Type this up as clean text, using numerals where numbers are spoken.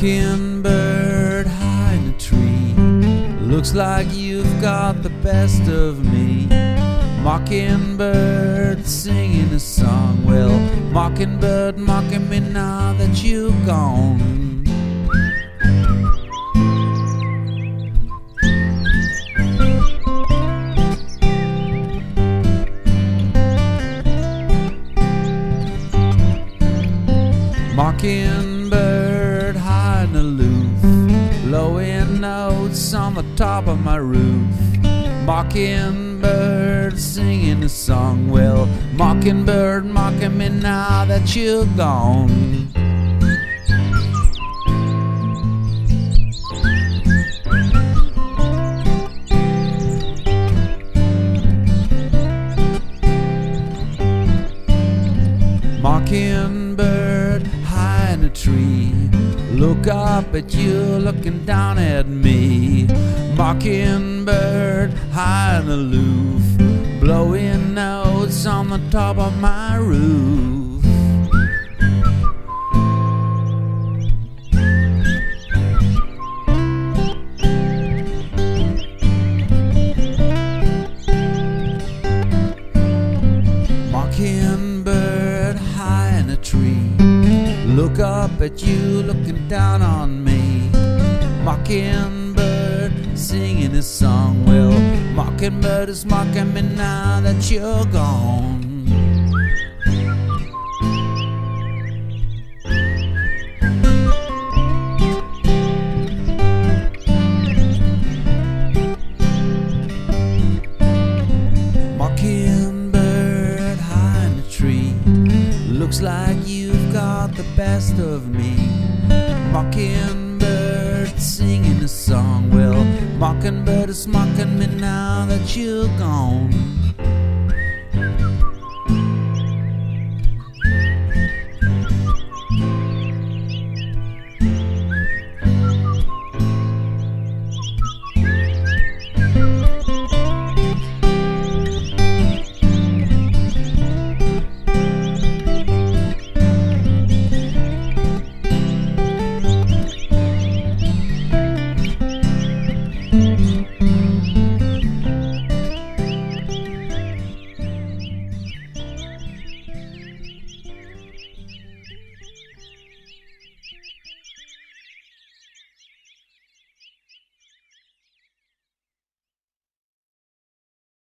Mockingbird high in a tree, looks like you've got the best of me. Mockingbird singing a song, well, mockingbird mocking me now that you're gone. Mockingbird high and aloof, blowing notes on the top of my roof. Mockingbird singing a song, well, mockingbird mocking me now that you're gone. Mockingbird high in a tree, look up at you looking down at me. Mockingbird high and aloof, blowing notes on the top of my roof. Mockingbird high in a tree, look up at you looking down on me. Mockingbird singing a song, well, mockingbird is mocking me now that you're gone. Mockingbird high in a tree, looks like you've got the best of me. Mockingbird singing a song, well, mockingbird is mocking me now that you're gone.